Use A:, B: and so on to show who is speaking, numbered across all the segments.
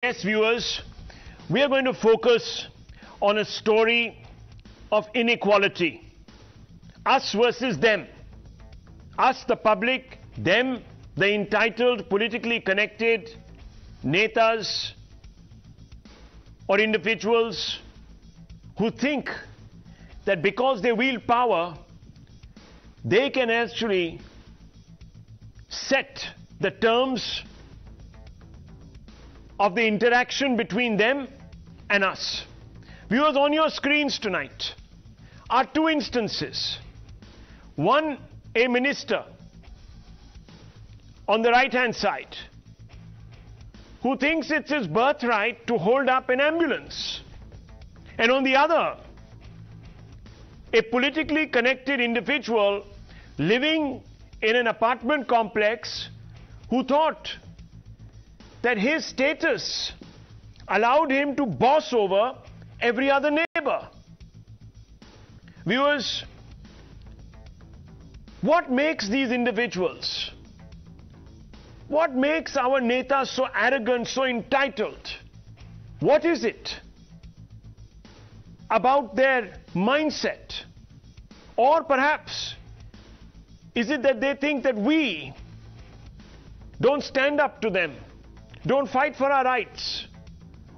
A: Yes, viewers, we are going to focus on a story of inequality. Us versus them. Us, the public, them, the entitled, politically connected netas or individuals who think that because they wield power, they can actually set the terms of the interaction between them and us. Viewers, on your screens tonight are two instances. One, a minister on the right-hand side who thinks it's his birthright to hold up an ambulance. And on the other, a politically connected individual living in an apartment complex who thought that his status allowed him to boss over every other neighbor. Viewers, what makes these individuals, what makes our netas so arrogant, so entitled? What is it about their mindset? Or perhaps, is it that they think that we don't stand up to them, don't fight for our rights?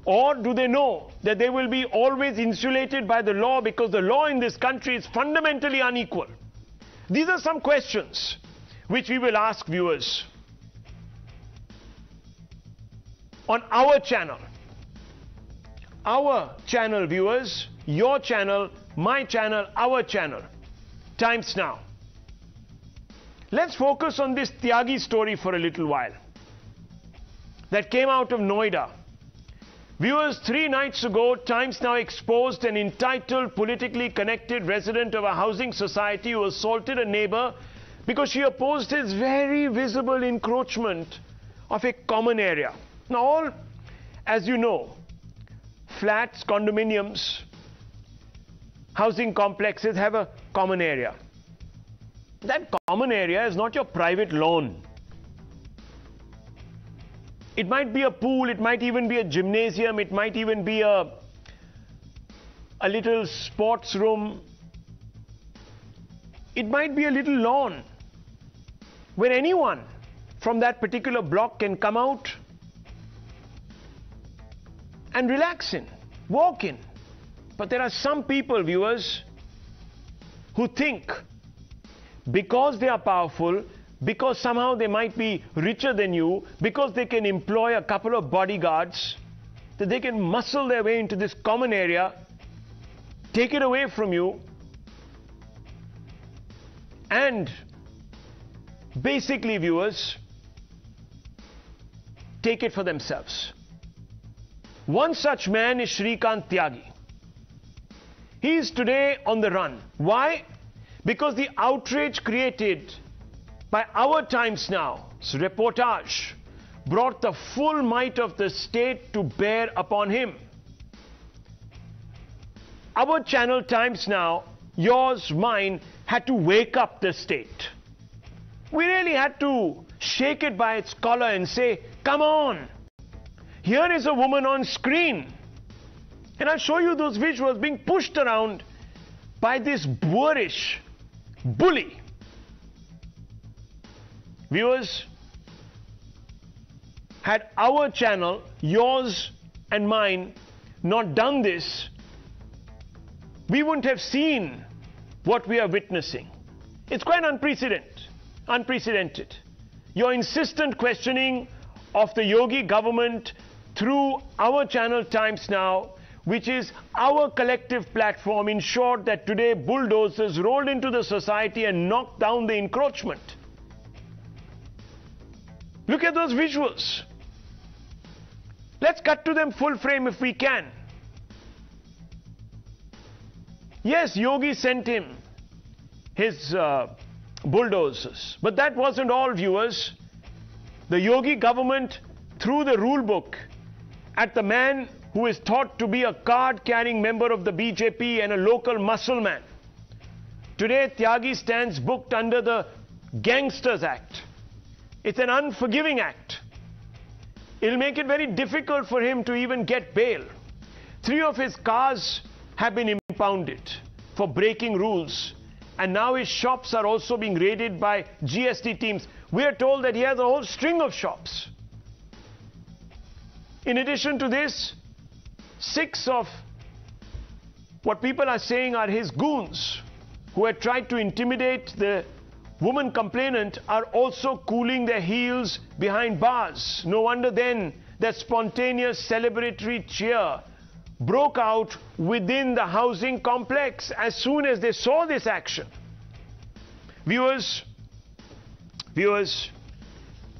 A: Or do they know that they will be always insulated by the law because the law in this country is fundamentally unequal? These are some questions which we will ask viewers on our channel. Our channel, viewers, your channel, my channel, our channel, Times Now. Let's focus on this Tyagi story for a little while that came out of Noida. Viewers, 3 nights ago, Times Now exposed an entitled, politically connected resident of a housing society who assaulted a neighbor because she opposed his very visible encroachment of a common area. Now, all, as you know, flats, condominiums, housing complexes have a common area. That common area is not your private lawn. It might be a pool, it might even be a gymnasium, it might even be a little sports room. It might be a little lawn where anyone from that particular block can come out and relax in, walk in. But there are some people, viewers, who think because they are powerful, because somehow they might be richer than you, because they can employ a couple of bodyguards, that they can muscle their way into this common area, take it away from you, and basically, viewers, take it for themselves. One such man is Shrikant Tyagi. He is today on the run. Why? Because the outrage created by our Times Now's reportage brought the full might of the state to bear upon him. Our channel Times Now, yours, mine, had to wake up the state. We really had to shake it by its collar and say, come on, here is a woman on screen. And I'll show you those visuals being pushed around by this boorish bully. Viewers, had our channel, yours and mine, not done this, we wouldn't have seen what we are witnessing. It's quite unprecedented. Your insistent questioning of the Yogi government through our channel Times Now, which is our collective platform, ensured that today bulldozers rolled into the society and knocked down the encroachment. Look at those visuals. Let's cut to them full frame if we can. Yes, Yogi sent him his bulldozers. But that wasn't all, viewers. The Yogi government threw the rule book at the man who is thought to be a card-carrying member of the BJP and a local muscle man. Today, Tyagi stands booked under the Gangsters Act. It's an unforgiving act. It'll make it very difficult for him to even get bail. 3 of his cars have been impounded for breaking rules. And now his shops are also being raided by GST teams. We are told that he has a whole string of shops. In addition to this, 6 of what people are saying are his goons who had tried to intimidate the woman complainant are also cooling their heels behind bars. No wonder then that spontaneous celebratory cheer broke out within the housing complex as soon as they saw this action. Viewers,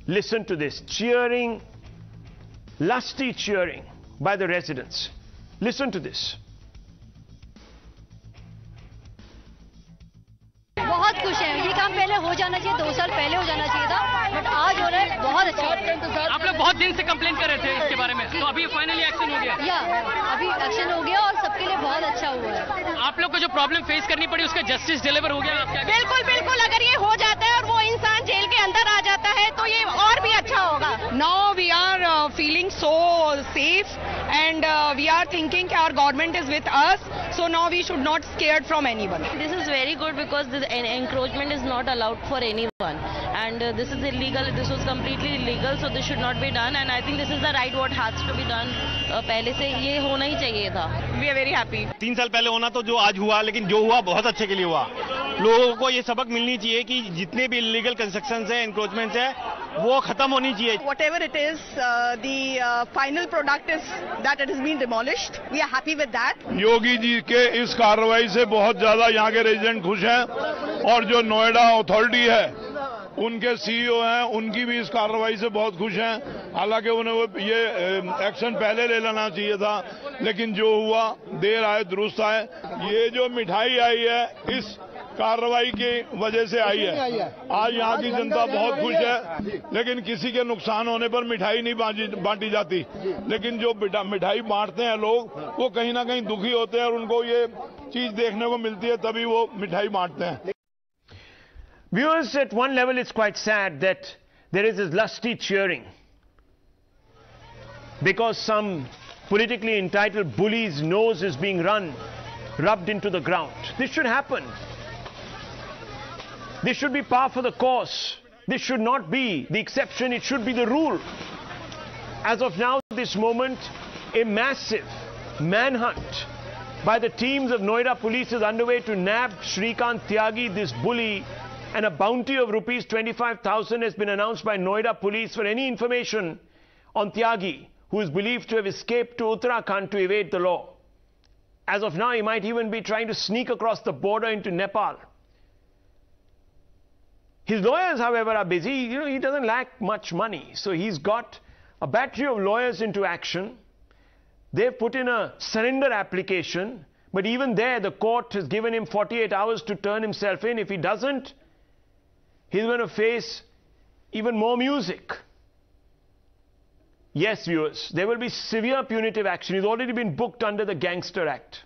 A: listen to this. Cheering, lusty cheering by the residents. Listen to this.
B: बहुत खुश हैं। ये काम पहले हो जाना चाहिए, 2 साल पहले हो जाना चाहिए था, बट आज हो रहा है, बहुत अच्छा।
C: आप लोग बहुत दिन से कंप्लेंट कर रहे थे इसके बारे में, तो अभी फाइनली एक्शन हो गया।
B: या अभी एक्शन हो गया और सबके लिए बहुत अच्छा हुआ है।
C: आप लोग को जो प्रॉब्लम फेस करनी पड़ी उसका जस्टिस डिलीवर हो गया आपके?
D: बिल्कुल बिल्कुल, अगर ये हो जाता है और वो इंसान जेल के अंदर आ जाता है तो ये और भी अच्छा होगा। Now we are feeling so safe and we are thinking our government is with us, so now we should not scared from anyone.
E: This is very good because this encroachment is not allowed for anyone, and this is illegal. This was completely illegal, so this should not be done, and I think this is the right what has to be done. पहले से ये होना ही चाहिए था.
D: We are very happy.
F: 3 साल पहले होना तो जो आज हुआ, लेकिन जो हुआ बहुत अच्छे के लिए हुआ. लोगों को ये सबक मिलनी चाहिए कि जितने भी इलीगल कंस्ट्रक्शंस है, एनक्रोचमेंट्स है, वो खत्म होनी चाहिए.
D: Whatever it is, the final product is that it has been demolished. We are happy with that.
G: Yogi ji के इस कार्रवाई से बहुत ज्यादा यहाँ के रेजिडेंट खुश हैं, और जो नोएडा अथॉरिटी है उनके सीईओ हैं, उनकी भी इस कार्रवाई से बहुत खुश हैं. हालांकि उन्हें ये एक्शन पहले ले लेना चाहिए था, लेकिन जो हुआ देर आए दुरुस्त आए. ये जो मिठाई आई है इस कार्रवाई की वजह से आई है. आज यहाँ की जनता बहुत खुश है, लेकिन किसी के नुकसान होने पर मिठाई नहीं बांटी जाती, लेकिन जो मिठाई बांटते हैं लोग वो कहीं ना कहीं दुखी होते हैं और उनको ये चीज देखने को मिलती है, तभी वो मिठाई बांटते हैं.
A: Viewers, at one level it's quite sad that there is this lusty cheering because some politically entitled bully's nose is being rubbed into the ground. This should happen. This should be par for the course. This should not be the exception, it should be the rule. As of now, this moment, a massive manhunt by the teams of Noida police is underway to nab Shrikant Tyagi, this bully, and a bounty of rupees 25,000 has been announced by Noida police for any information on Tyagi, who is believed to have escaped to Uttarakhand to evade the law. As of now, he might even be trying to sneak across the border into Nepal. His lawyers, however, are busy. You know, he doesn't lack much money. So he's got a battery of lawyers into action. They've put in a surrender application. But even there, the court has given him 48 hours to turn himself in. If he doesn't, he's going to face even more music. Yes, viewers, there will be severe punitive action. He's already been booked under the Gangster Act.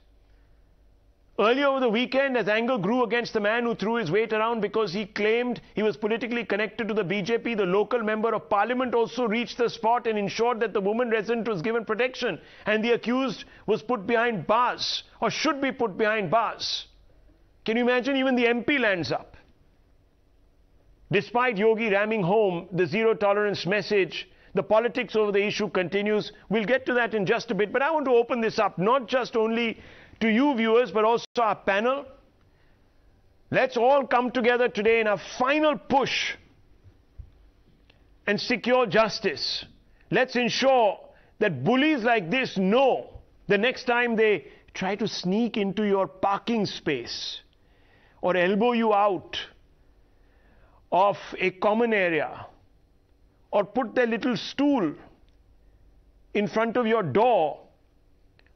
A: Earlier over the weekend, as anger grew against the man who threw his weight around because he claimed he was politically connected to the BJP, the local member of parliament also reached the spot and ensured that the woman resident was given protection and the accused was put behind bars, or should be put behind bars. Can you imagine? Even the MP lands up. Despite Yogi ramming home the zero tolerance message, the politics over the issue continues. We'll get to that in just a bit, but I want to open this up not just only to you viewers, but also our panel. Let's all come together today in a final push and secure justice. Let's ensure that bullies like this know the next time they try to sneak into your parking space or elbow you out of a common area or put their little stool in front of your door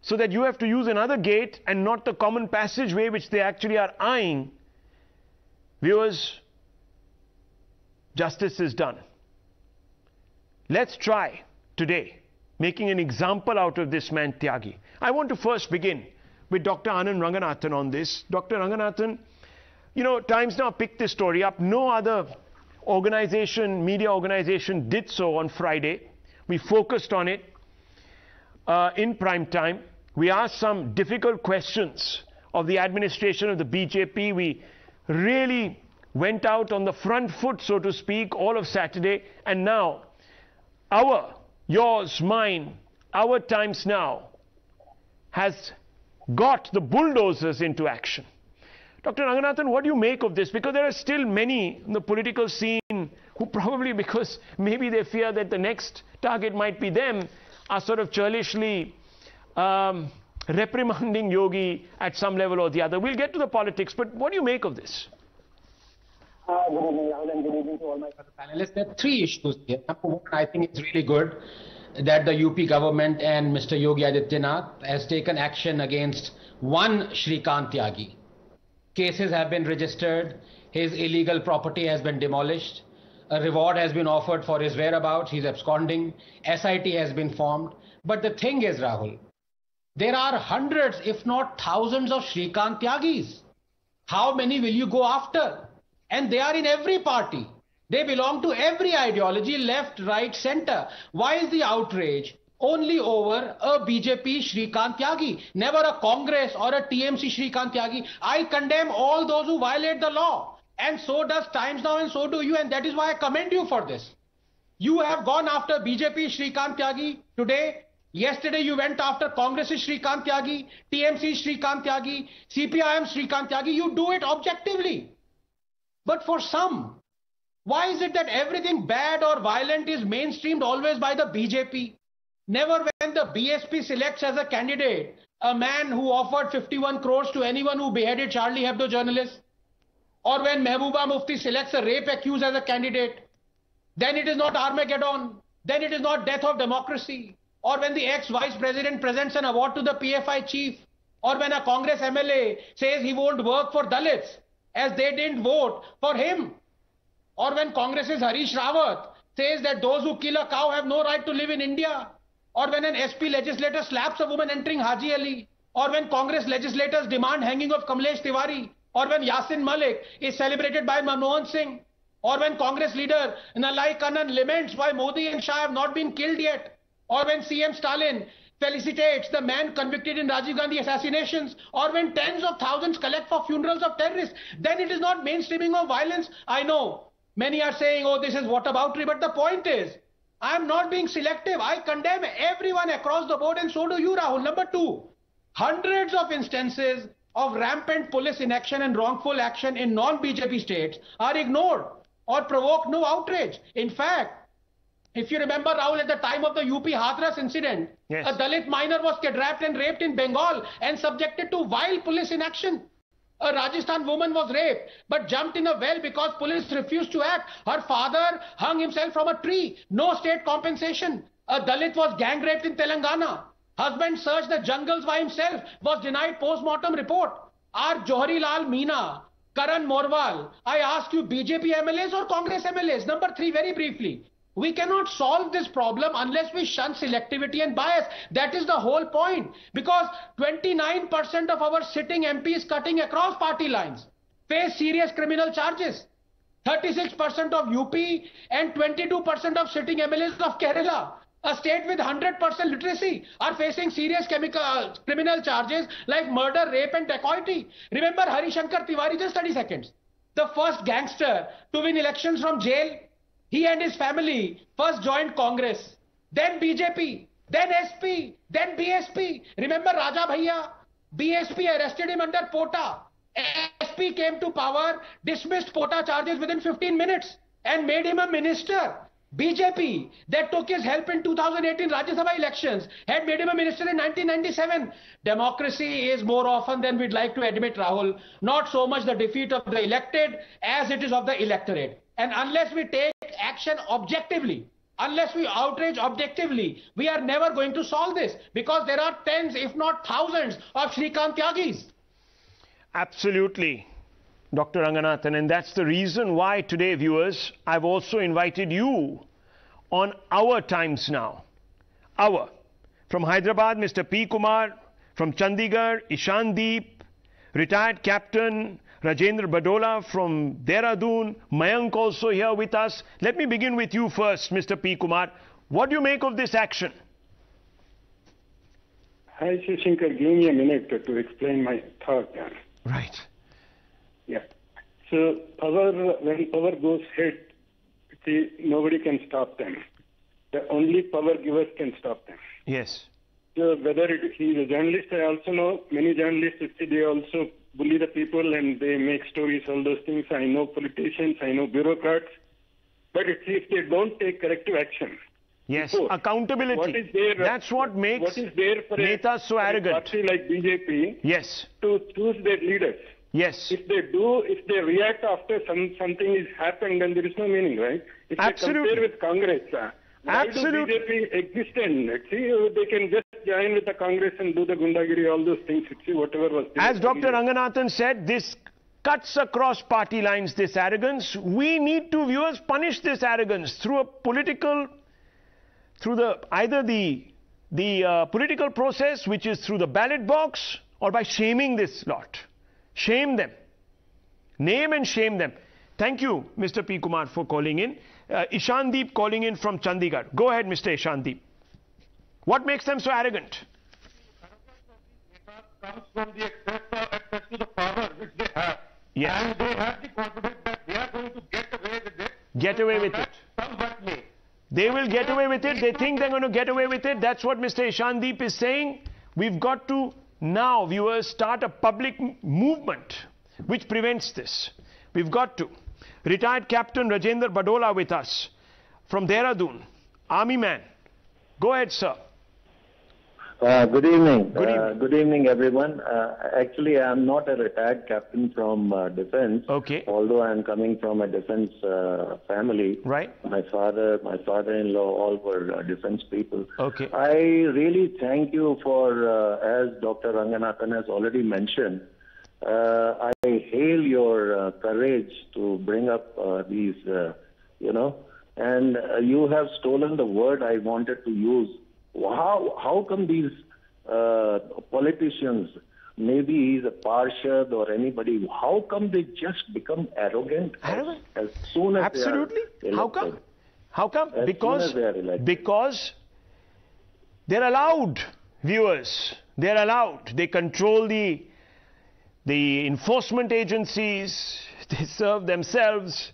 A: so that you have to use another gate and not the common passageway which they actually are eyeing. Viewers, justice is done. Let's try today making an example out of this man Tyagi. I want to first begin with Dr. Anand Ranganathan on this. Dr. Ranganathan, you know, Times Now picked this story up. No other organization, media organization did so on Friday. We focused on it in prime time. We asked some difficult questions of the administration of the BJP. We really went out on the front foot, so to speak, all of Saturday. And now, yours, mine, our Times Now has got the bulldozers into action. Dr. Ranganathan, what do you make of this? Because there are still many in the political scene who probably, because maybe they fear that the next target might be them, are sort of churlishly reprimanding Yogi at some level or the other. We'll get to the politics, but what do you make of this?
H: Good evening, Rahul, and good evening to all my fellow panelists. There are three issues here. Number one, I think it's really good that the UP government and Mr. Yogi Adityanath has taken action against one Shrikant Tyagi. Cases have been registered, his illegal property has been demolished, a reward has been offered for his whereabouts, he's absconding, SIT has been formed. But the thing is, Rahul, there are hundreds, if not thousands of Shrikant Tyagis. How many will you go after? And they are in every party. They belong to every ideology, left, right, center. Why is the outrage only over a BJP Shrikant Tyagi, never a Congress or a TMC Shrikant Tyagi? I condemn all those who violate the law. And so does Times Now, and so do you, and that is why I commend you for this. You have gone after BJP Shrikant Tyagi today. Yesterday you went after Congress's Shrikant Tyagi, TMC Shrikant Tyagi, CPIM Shrikant Tyagi. You do it objectively. But for some, why is it that everything bad or violent is mainstreamed always by the BJP? Never when the BSP selects as a candidate a man who offered 51 crores to anyone who beheaded Charlie Hebdo journalists, or when Mehbooba Mufti selects a rape accused as a candidate, then it is not Armageddon, then it is not death of democracy, or when the ex-vice president presents an award to the PFI chief, or when a Congress MLA says he won't work for Dalits as they didn't vote for him, or when Congress's Harish Rawat says that those who kill a cow have no right to live in India, or when an SP legislator slaps a woman entering Haji Ali, or when Congress legislators demand hanging of Kamlesh Tiwari, or when Yasin Malik is celebrated by Manmohan Singh, or when Congress leader Nalai Kannan laments why Modi and Shah have not been killed yet, or when CM Stalin felicitates the man convicted in Rajiv Gandhi assassinations, or when tens of thousands collect for funerals of terrorists, then it is not mainstreaming of violence. I know many are saying, oh, this is whataboutery, but the point is, I am not being selective. I condemn everyone across the board, and so do you, Rahul. Number two, hundreds of instances of rampant police inaction and wrongful action in non-BJP states are ignored or provoke no outrage. In fact, if you remember, Rahul, at the time of the UP Hathras incident, yes, a Dalit minor was kidnapped and raped in Bengal and subjected to vile police inaction. A Rajasthan woman was raped but jumped in a well because police refused to act. Her father hung himself from a tree. No state compensation. A Dalit was gang raped in Telangana. Husband searched the jungles by himself, was denied post-mortem report. Are Johari Lal Meena, Karan Morwal, I ask you, BJP MLAs or Congress MLAs? Number three, very briefly. We cannot solve this problem unless we shun selectivity and bias. That is the whole point. Because 29% of our sitting MPs cutting across party lines face serious criminal charges. 36% of UP and 22% of sitting MLAs of Kerala, a state with 100% literacy, are facing serious criminal charges like murder, rape and dacoity. Remember Harishankar Tiwari, just 30 seconds. The first gangster to win elections from jail. He and his family first joined Congress, then BJP, then SP, then BSP. Remember Raja Bhaiya? BSP arrested him under POTA. SP came to power, dismissed POTA charges within 15 minutes and made him a minister. BJP, that took his help in 2018 Rajya Sabha elections, had made him a minister in 1997. Democracy is more often than we'd like to admit, Rahul, not so much the defeat of the elected as it is of the electorate. And unless we take action objectively, unless we outrage objectively, we are never going to solve this, because there are tens, if not thousands, of Shrikant Tyagis.
A: Absolutely, Dr. Ranganathan, and that's the reason why today, viewers, I've also invited you on Our Times Now. Our. From Hyderabad, Mr. P. Kumar. From Chandigarh, Ishandeep. Retired Captain Rajendra Badola from Dehradun. Mayank also here with us. Let me begin with you first, Mr. P. Kumar. What do you make of this action?
I: Hi, Shivashankar, give me a minute to explain my thought.
A: Right.
I: Yeah. So, when power goes ahead, see, nobody can stop them. The only power givers can stop them.
A: Yes.
I: So, whether he's a journalist, I also know many journalists, they also bully the people and they make stories, all those things. I know politicians, I know bureaucrats. But if they don't take corrective action.
A: Yes, accountability.
I: What is there,
A: that's what makes
I: what is there for
A: netas so arrogant.
I: A party like BJP
A: yes.
I: to choose their leaders.
A: Yes.
I: If they react after something is happened, then there is no meaning, right? If
A: Absolutely.
I: they compare with Congress, why
A: Absolutely.
I: do BJP exist and see, they can just join with the Congress and do the gundagiri, all those things, see, whatever was there.
A: As Dr. Ranganathan said, this cuts across party lines, this arrogance. We need to, viewers, punish this arrogance through a political, either the political process, which is through the ballot box, or by shaming this lot. Shame them. Name and shame them. Thank you, Mr. P. Kumar, for calling in. Ishandeep calling in from Chandigarh. Go ahead, Mr. Ishandeep. What makes them so arrogant?
J: Comes from the access to the power which they have.
A: Yes.
J: And they have the confidence that they are going to get away with it.
A: Get away with it.
J: Come what may.
A: They will get away with it. They think they're going to get away with it. That's what Mr. Ishandeep is saying. We've got to now, viewers, start a public movement which prevents this. We've got to. Retired Captain Rajendra Badola with us from Dehradun, Army man. Go ahead, sir.
K: Good evening.
A: Good evening.
K: Good evening, everyone. Actually, I am not a retired captain from defense.
A: Okay.
K: Although I am coming from a defense family.
A: Right.
K: My father-in-law, all were defense people.
A: Okay.
K: I really thank you for, as Dr. Ranganathan has already mentioned, I hail your courage to bring up these, and you have stolen the word I wanted to use. How come these politicians, maybe he's a Parshad or anybody, how come they just become arrogant?
A: Arrogant?
K: As soon as
A: Absolutely.
K: they are elected?
A: How come? How come?
K: As
A: Because
K: soon as they are elected.
A: Because they're allowed, viewers. They're allowed. They control the enforcement agencies. They serve themselves.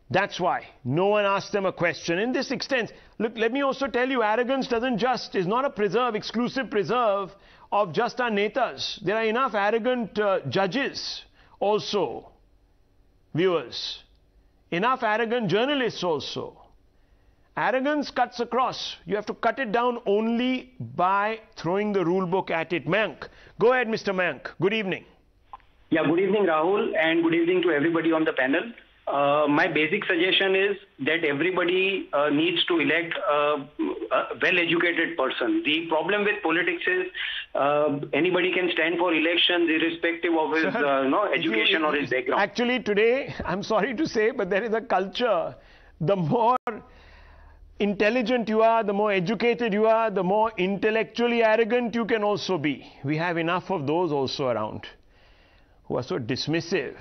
A: That's why no one asks them a question. In this extent, look, let me also tell you, arrogance is not a exclusive preserve of just our netas. There are enough arrogant judges also, viewers. Enough arrogant journalists also. Arrogance cuts across. You have to cut it down only by throwing the rule book at it. Mayank. Go ahead, Mr. Mayank. Good evening.
L: Yeah, good evening, Rahul, and good evening to everybody on the panel. My basic suggestion is that everybody needs to elect a well-educated person. The problem with politics is anybody can stand for elections irrespective of his education or his background.
A: Actually, today, I'm sorry to say, but there is a culture. The more intelligent you are, the more educated you are, the more intellectually arrogant you can also be. We have enough of those also around who are so dismissive.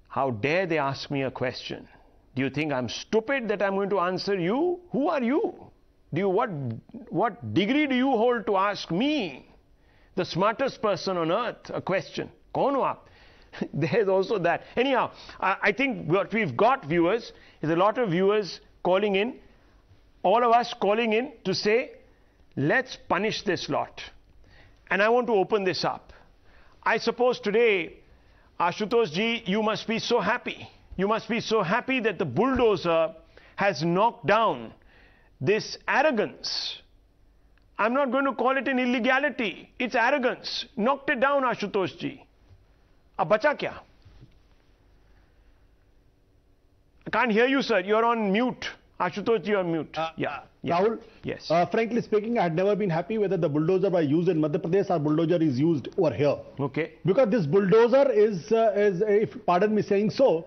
A: How dare they ask me a question? Do you think I'm stupid that I'm going to answer you? Who are you? What degree do you hold to ask me, the smartest person on earth, a question? Kaun ho aap? There's also that. Anyhow, I think what we've got, viewers, is a lot of viewers calling in, all of us calling in to say, let's punish this lot. And I want to open this up. I suppose today, Ashutosh ji, you must be so happy. You must be so happy that the bulldozer has knocked down this arrogance. I'm not going to call it an illegality. It's arrogance. Knocked it down, Ashutosh ji. Ab bacha kya? I can't hear you, sir. You're on mute. Ashutosh ji, you're on mute.
M: Rahul,
A: yes.
M: Frankly speaking, I had never been happy whether the bulldozer was used in Madhya Pradesh or bulldozer is used over here.
A: Okay.
M: Because this bulldozer is if pardon me saying so,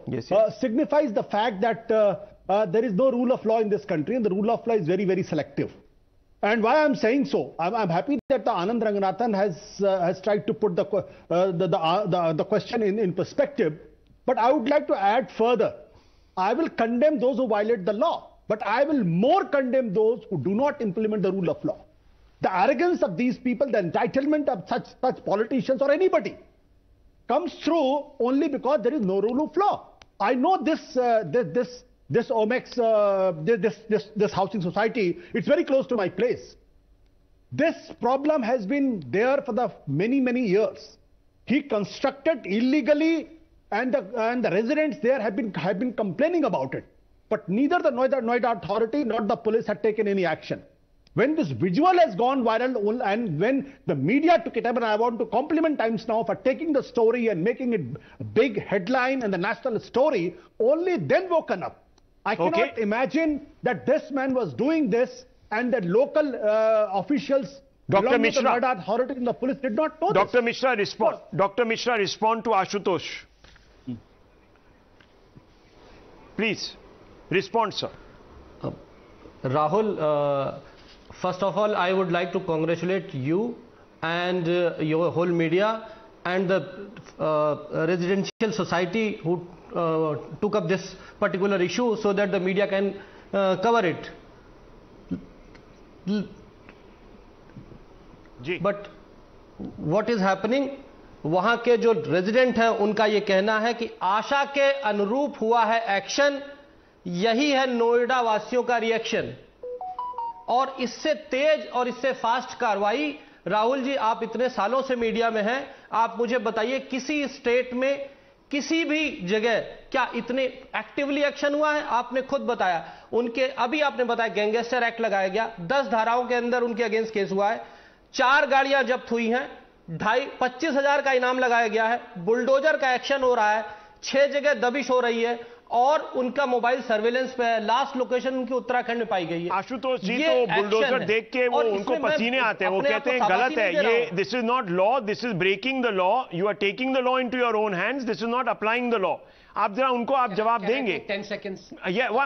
M: signifies the fact that there is no rule of law in this country and the rule of law is very, very selective. And why I'm saying so, I'm happy that the Anand Ranganathan has tried to put the question in perspective. But I would like to add further. I will condemn those who violate the law. but I will more condemn those who do not implement the rule of law. The arrogance of these people, the entitlement of such politicians or anybody comes through only because there is no rule of law. I know this Ormax, this housing society, it's very close to my place. This problem has been there for the many years. He constructed illegally, and the residents there have been complaining about it. But neither the Noida Authority nor the police had taken any action. When this visual has gone viral and when the media took it up, and I want to compliment Times Now for taking the story and making it a big headline and the national story, only then woken up. I cannot imagine that this man was doing this and that local officials,
A: Dr. Mishra,
M: the Noida Authority and the police did not know
A: Dr.
M: this.
A: Mishra, respond. Dr. Mishra, respond to Ashutosh. Please, respond, sir.
N: Rahul, first of all, I would like to congratulate you and your whole media and the residential society who took up this particular issue so that the media can cover it. But what is happening? वहां के जो resident हैं उनका ये कहना है कि आशा के अनुरूप हुआ है एक्शन, यही है नोएडा वासियों का रिएक्शन। और इससे तेज और इससे फास्ट कार्रवाई, राहुल जी आप इतने सालों से मीडिया में हैं, आप मुझे बताइए किसी स्टेट में किसी भी जगह क्या इतने एक्टिवली एक्शन हुआ है? आपने खुद बताया, उनके अभी आपने बताया गैंगस्टर एक्ट लगाया गया, 10 धाराओं के अंदर उनके अगेंस्ट केस हुआ है, 4 गाड़ियां जब्त हुई हैं, 25,000 का इनाम लगाया गया है, बुलडोजर का एक्शन हो रहा है, 6 जगह दबिश हो रही है और उनका मोबाइल सर्वेलेंस पे है। लास्ट लोकेशन उनकी उत्तराखंड में पाई गई है।
A: आशुतोष जी तो बुलडोजर देख के वो उनको पसीने आते हैं, वो कहते हैं गलत है ये, this is not law, this is breaking the law, you are taking the law into your own hands, this is not applying the law. आप जरा उनको आप जवाब देंगे?
H: 10 seconds.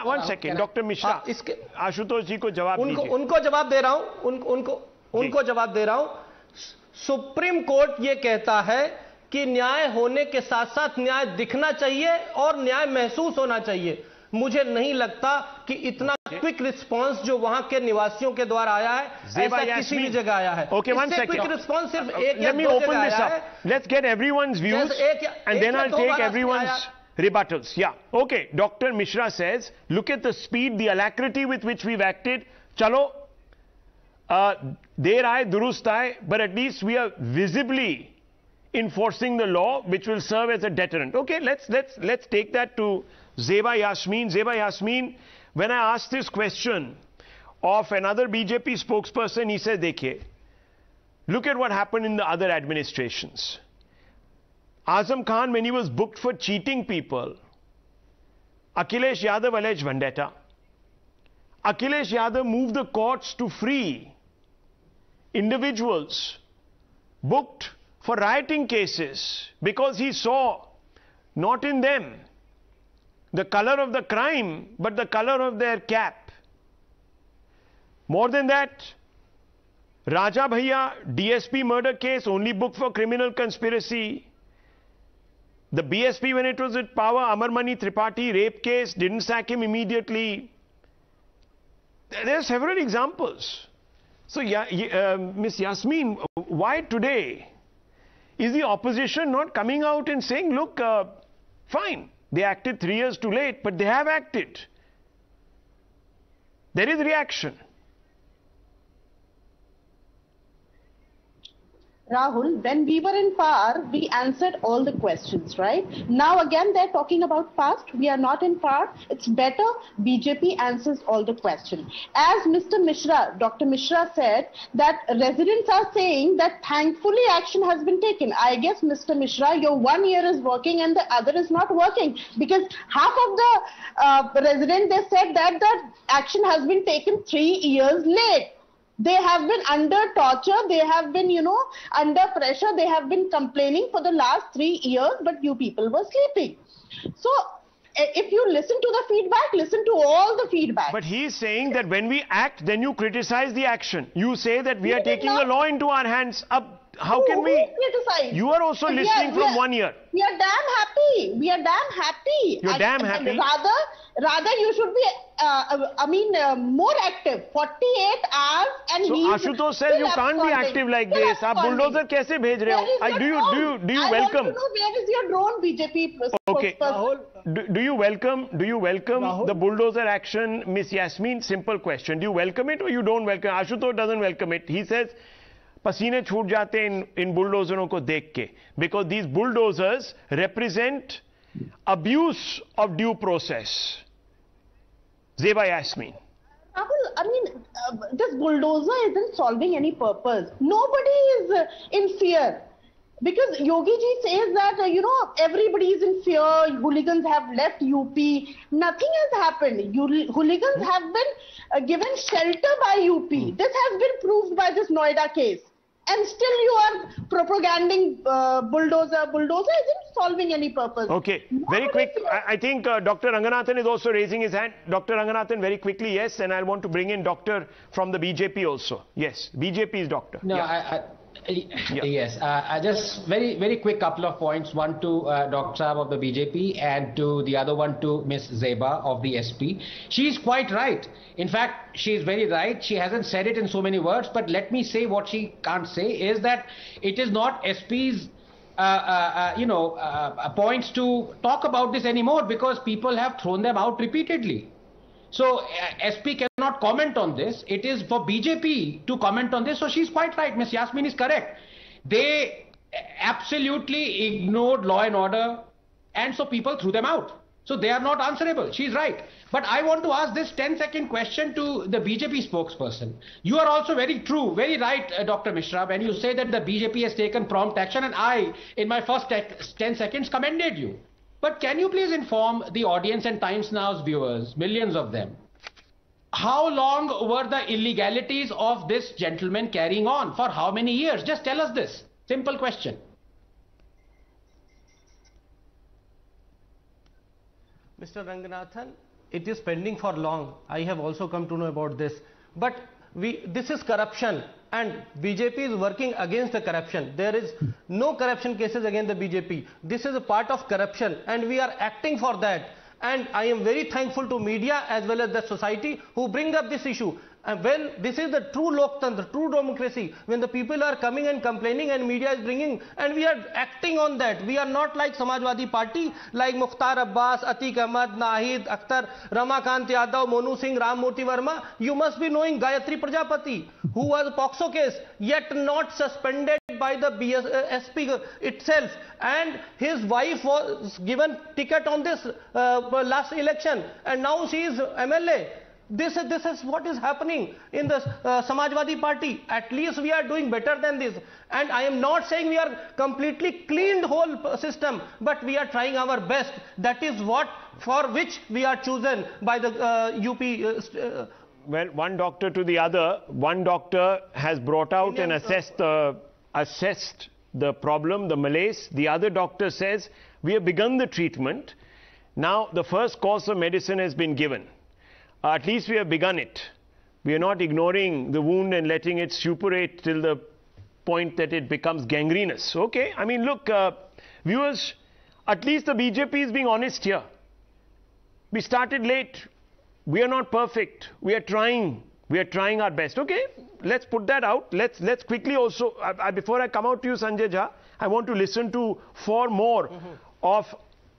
A: One second doctor Mishra, इसके आशुतोष जी को जवाब दीजिए।
N: उनको जवाब दे रहा हूं, उनको जवाब दे रहा हूं। सुप्रीम कोर्ट ये कहता है कि न्याय होने के साथ साथ न्याय दिखना चाहिए और न्याय महसूस होना चाहिए। मुझे नहीं लगता कि इतना क्विक रिस्पांस जो वहां के निवासियों के द्वारा आया है ऐसा किसी भी जगह आया है।
A: Okay, one second,
N: quick response सिर्फ एक
A: let me open this up, let's get everyone's views and then I'll take everyone's rebuttals. Yeah, okay, Dr. Mishra says, look at the speed, the alacrity with which we've acted. Chalo, देर आए दुरुस्त आए, but at least we are visibly enforcing the law, which will serve as a deterrent. Okay, let's take that to Zeba Yasmin. Zeba Yasmin, when I asked this question of another BJP spokesperson, he said, dekhiye, look at what happened in the other administrations. Azam Khan, when he was booked for cheating people, Akhilesh Yadav alleged vendetta. Akhilesh Yadav moved the courts to free individuals booked for rioting cases because he saw not in them the color of the crime but the color of their cap. More than that, Raja Bhaiya DSP murder case only booked for criminal conspiracy. The BSP, when it was at power, Amarmani Tripathi rape case, didn't sack him immediately. There are several examples. So Ms. Yasmin, why today is the opposition not coming out and saying, look, fine, they acted 3 years too late, but they have acted. There is reaction.
O: Rahul, when we were in power, we answered all the questions, right? Now again, they're talking about past. We are not in power. It's better BJP answers all the questions. As Mr. Mishra, Dr. Mishra said, that residents are saying that thankfully action has been taken. I guess, Mr. Mishra, your 1 year is working and the other is not working, because half of the residents, they said that the action has been taken 3 years late. They have been under torture, they have been, under pressure, they have been complaining for the last 3 years, but you people were sleeping. So, if you listen to the feedback, listen to all the feedback.
A: But he is saying that when we act, then you criticize the action. You say that we are taking the law into our hands. how can we
O: criticize?
A: You are also listening from 1 year.
O: We are damn happy. We are damn happy.
A: You're damn happy.
O: Rather you should be, more active. 48 hours and
A: so Ashutosh says you can't be active like this. आप bulldozer कैसे भेज रहे हो? Do you welcome?
O: I want to know where is your drone, BJP
A: Okay.
O: spokesperson?
A: Do you welcome the bulldozer action, Miss Yasmin? Simple question. Do you welcome it or you don't welcome? Ashutosh doesn't welcome it. He says पसीने छूट जाते हैं इन बुलडोजरों को देख के, because these bulldozers represent abuse of due process. Zeba Yasmin.
O: Rahul, this bulldozer isn't solving any purpose. Nobody is in fear. Because Yogi ji says that, everybody is in fear, hooligans have left UP. Nothing has happened. Hooligans have been given shelter by UP. This has been proved by this Noida case. And still you are propaganding bulldozer. Bulldozer isn't solving any purpose.
A: Okay, very quick. I think Dr. Ranganathan is also raising his hand. Dr. Ranganathan, very quickly, yes. And I want to bring in doctor from the BJP also. Yes, BJP's doctor.
H: No,
A: yeah.
H: Yes, I just very quick couple of points. One to Dr. Saab of the BJP and to the other one to Ms. Zeba of the SP. She is quite right. In fact, she is very right. She hasn't said it in so many words, but let me say what she can't say is that it is not SP's points to talk about this anymore because people have thrown them out repeatedly. So SP cannot comment on this. It is for BJP to comment on this. So she's quite right. Ms. Yasmin is correct. They absolutely ignored law and order, and so people threw them out. So they are not answerable. She's right. But I want to ask this 10-second question to the BJP spokesperson. You are also very true, very right, Dr. Mishra, when you say that the BJP has taken prompt action, and I, in my first 10 seconds, commended you. But can you please inform the audience and Times Now's viewers, millions of them, how long were the illegalities of this gentleman carrying on? For how many years? Just tell us this. Simple question.
N: Mr. Ranganathan, it is pending for long. I have also come to know about this. But this is corruption, and BJP is working against the corruption. There is no corruption cases against the BJP. This is a part of corruption, and we are acting for that. And I am very thankful to media as well as the society who bring up this issue. And when this is the true Loktantra, true democracy, when the people are coming and complaining and media is bringing, and we are acting on that. We are not like Samajwadi Party, like Mukhtar Abbas, Atiq Ahmad, Nahid, Akhtar, Ramakant Yadav, Monu Singh, Ram Murthy Verma. You must be knowing Gayatri Prajapati, who was a POXO case, yet not suspended by the SP itself. And his wife was given ticket on this last election, and now she is MLA. This is what is happening in the Samajwadi Party. At least we are doing better than this. And I am not saying we are completely cleaned whole system, but we are trying our best. That is what for which we are chosen by the UP.
A: Well, one doctor to the other. One doctor has brought out and assessed the problem, the malaise. The other doctor says we have begun the treatment. Now the first course of medicine has been given. At least we have begun it. We are not ignoring the wound and letting it suppurate till the point that it becomes gangrenous. Okay, I mean, look, viewers, at least the BJP is being honest here. We started late. We are not perfect. We are trying. We are trying our best. Okay, let's put that out. Let's quickly also, before I come out to you, Sanjay Jha, I want to listen to 4 more of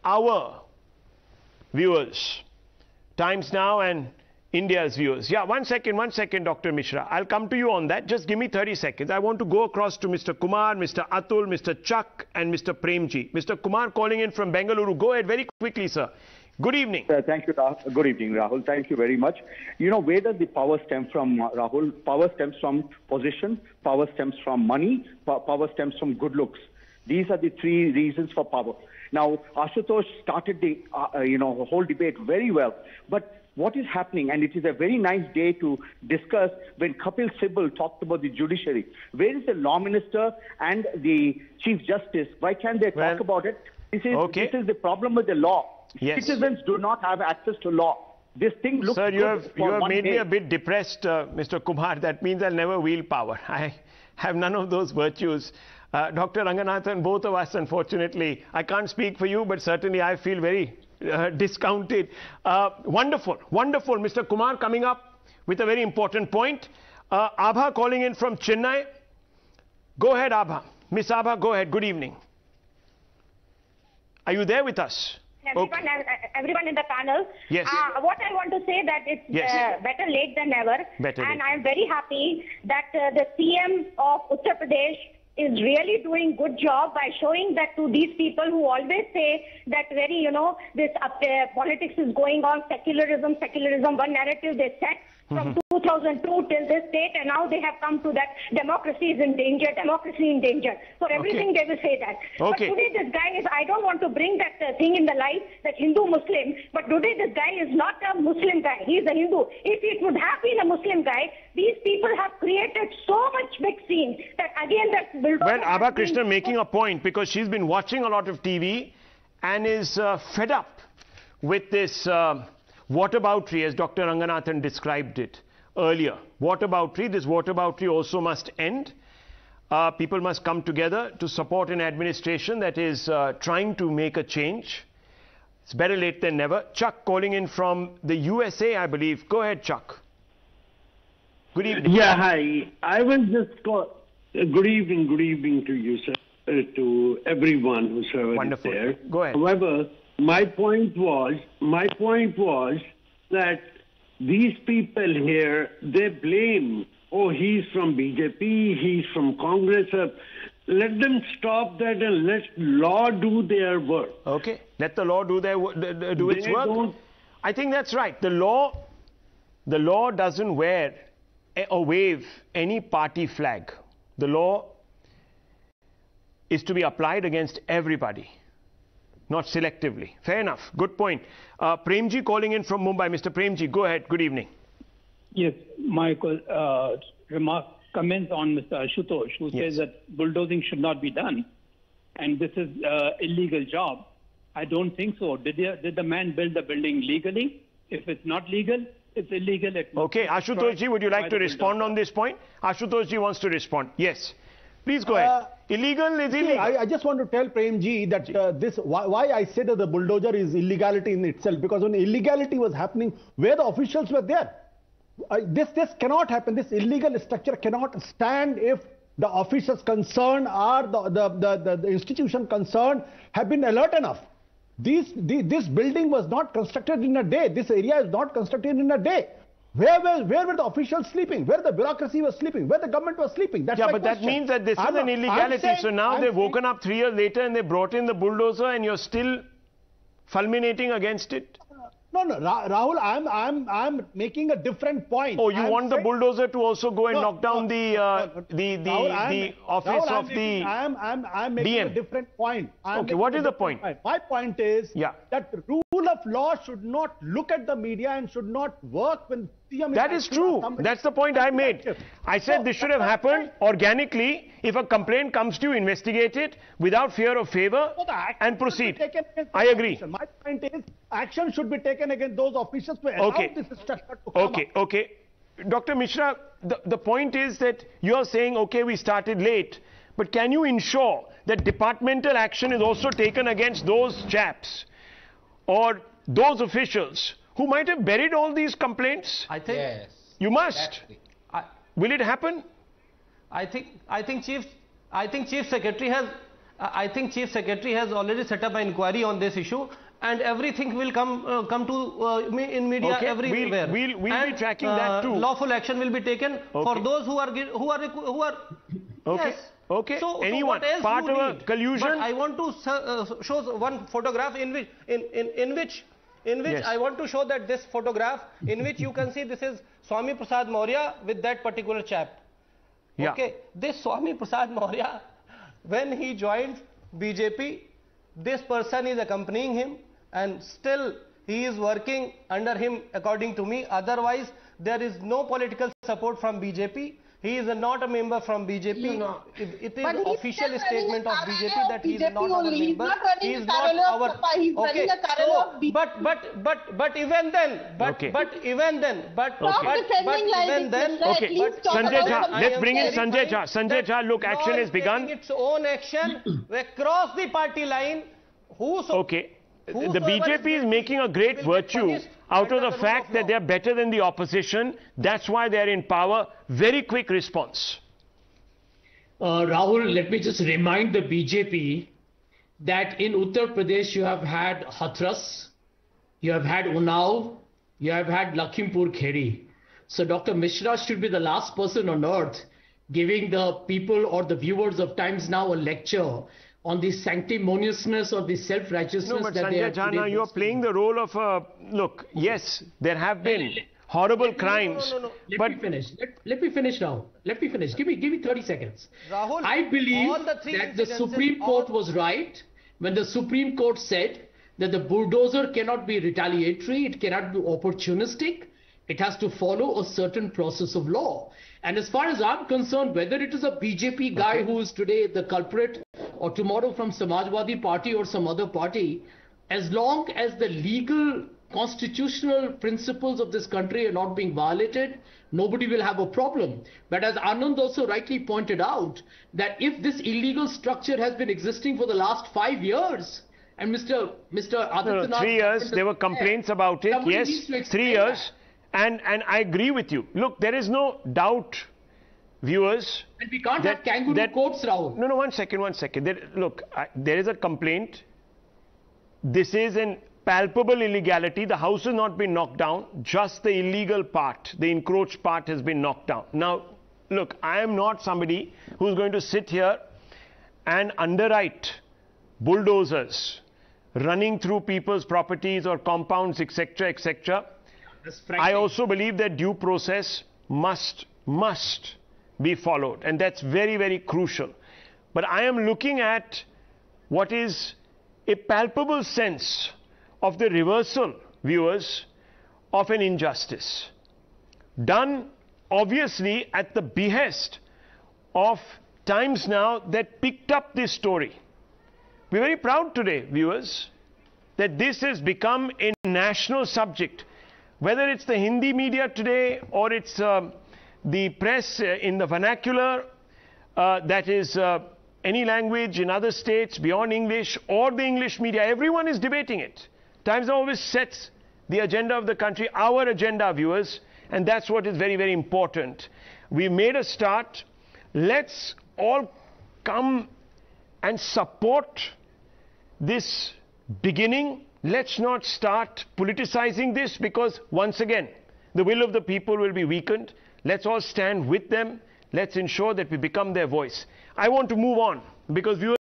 A: our viewers. Times Now and India's viewers. Yeah, one second, Dr. Mishra. I'll come to you on that. Just give me 30 seconds. I want to go across to Mr. Kumar, Mr. Atul, Mr. Chuck and Mr. Premji. Mr. Kumar calling in from Bengaluru. Go ahead very quickly, sir. Good evening.
P: Thank you. Good evening, Rahul. Thank you very much. You know, where does the power stem from, Rahul? Power stems from position, power stems from money, power stems from good looks. These are the 3 reasons for power. Now, Ashutosh started the whole debate very well, but what is happening, and it is a very nice day to discuss when Kapil Sibal talked about the judiciary. Where is the law minister and the chief justice? Why can't they talk about it? This is the problem with the law. Yes. Citizens do not have access to law. This thing looks
A: Sir,
P: good
A: you have made
P: me
A: a bit depressed, Mr. Kumar. That means I'll never wield power. have none of those virtues. Dr. Ranganathan, both of us, unfortunately, I can't speak for you, but certainly I feel very discounted. Wonderful, wonderful. Mr. Kumar coming up with a very important point. Abha calling in from Chennai. Go ahead, Abha. Miss Abha, go ahead. Good evening. Are you there with us?
Q: Everyone in the panel.
A: Yes.
Q: What I want to say that it's better late than never. And I am very happy that the CM of Uttar Pradesh is really doing good job by showing that to these people who always say that this politics is going on, secularism, one narrative they set from 2002 till this date, and now they have come to that democracy is in danger, democracy in danger. For everything they will say that.
A: Okay.
Q: But today this guy is, I don't want to bring that thing in the light, that Hindu-Muslim, but today this guy is not a Muslim guy, he is a Hindu. If it would have been a Muslim guy, these people have created so much big scene that again that bulldozer.
A: Well, Abha Krishnan making a point because she's been watching a lot of TV and is fed up with this whataboutery, as Dr. Ranganathan described it earlier. Whataboutery, this whataboutery also must end. People must come together to support an administration that is trying to make a change. It's better late than never. Chuck calling in from the USA, I believe. Go ahead, Chuck. Good evening.
J: Yeah, hi. I was just good evening to you, sir, to everyone who's
A: Wonderful.
J: There.
A: Go ahead.
J: However, my point was that these people here, they blame, oh, he's from BJP, he's from Congress. Let them stop that and let law do their work.
A: Okay, let the law do its work. I think that's right. The law doesn't wear or wave any party flag. The law is to be applied against everybody, not selectively. Fair enough. Good point. Premji calling in from Mumbai. Mr. Premji, go ahead. Good evening.
R: Yes, my comments on Mr. Ashutosh, who says that bulldozing should not be done, and this is illegal job. I don't think so. Did the man build the building legally? If it's not legal, it's illegal.
A: Okay, Ashutoshji, would you like to respond on this point? Ashutoshji wants to respond. Yes. Please go ahead. Illegal is illegal.
M: I just want to tell Premji that why I said that the bulldozer is illegality in itself, because when illegality was happening, where the officials were there. This cannot happen. This illegal structure cannot stand if the officials concerned or the institution concerned have been alert enough. This building was not constructed in a day. This area is not constructed in a day. Where were the officials sleeping? Where the bureaucracy was sleeping? Where the government was sleeping? That's
A: but that means that this is an illegality. So now they've woken up 3 years later and they brought in the bulldozer, and you're still fulminating against it?
M: No, Rahul, I'm making a different point.
A: Oh, you want the bulldozer to also go and knock down the office of the
M: I'm making a different point.
A: Okay, what is the point?
M: My point is that the rule of law should not look at the media and should not work when CM.
A: That is true. That's the point I made. I said this should have happened organically. If a complaint comes to you, investigate it without fear of favor and proceed. I agree.
M: My point is action should be taken against those officials who allow this structure to come up.
A: Okay. Dr. Mishra, the point is that you are saying, okay, we started late, but can you ensure that departmental action is also taken against those chaps or those officials who might have buried all these complaints?
N: I think
A: you must. Will it happen?
N: I think Chief Secretary has already set up an inquiry on this issue, and everything will come to in media everywhere.
A: We'll be tracking that too.
N: Lawful action will be taken for those who are.
A: Okay.
N: Yes.
A: Okay.
N: So
A: anyone
N: what else
A: part of a
N: need?
A: collusion?
N: But I want to show one photograph in which I want to show that this photograph in which you can see this is Swami Prasad Maurya with that particular chap.
A: Yeah.
N: Okay, this Swami Prasad Maurya, when he joined BJP, this person is accompanying him, and still he is working under him, according to me. Otherwise, there is no political support from BJP. He is not a member from BJP. It is official statement of BJP that he is not our member. He is not our. Okay. But even then. Okay.
A: Sanjay Jha, let's bring in Sanjay Jha. Sanjay Jha, look, action has begun.
N: Its own action across the party line.
A: Okay. The BJP is making a great virtue out of the fact that they are better than the opposition. That's why they are in power. Very quick response.
S: Rahul, let me just remind the BJP that in Uttar Pradesh you have had Hathras, you have had Unnao, you have had Lakhimpur Kheri. So Dr. Mishra should be the last person on earth giving the people or the viewers of Times Now a lecture on the sanctimoniousness or the self-righteousness.
A: No, but Sanjay Jha, now you are playing the role of a... Look, yes, there have been horrible crimes.
S: No. Let me finish. Let me finish now. Let me finish. Give me 30 seconds.
N: Rahul,
S: I believe that the Supreme Court was right when the Supreme Court said that the bulldozer cannot be retaliatory, it cannot be opportunistic, it has to follow a certain process of law. And as far as I'm concerned, whether it is a BJP guy who is today the culprit or tomorrow from Samajwadi Party or some other party, as long as the legal constitutional principles of this country are not being violated, nobody will have a problem. But as Anand also rightly pointed out, that if this illegal structure has been existing for the last 5 years, and Mr. Aditya
A: 3 years, there were complaints about it, yes, 3 years. And I agree with you. Look, there is no doubt, viewers.
S: And we can't have kangaroo courts, Rahul.
A: No, one second. There is a complaint. This is an palpable illegality. The house has not been knocked down. Just the illegal part, the encroached part has been knocked down. Now, look, I am not somebody who's going to sit here and underwrite bulldozers running through people's properties or compounds, etc., etc. I also believe that due process must be followed, and that's very, very crucial. But I am looking at what is a palpable sense of the reversal, viewers, of an injustice done obviously at the behest of Times Now that picked up this story. We're very proud today, viewers, that this has become a national subject. Whether it's the Hindi media today or it's the press in the vernacular, that is any language in other states beyond English, or the English media, everyone is debating it. Times Now always sets the agenda of the country, our agenda, viewers, and that's what is very, very important. We've made a start. Let's all come and support this beginning. Let's not start politicizing this, because once again, the will of the people will be weakened. Let's all stand with them. Let's ensure that we become their voice. I want to move on because viewers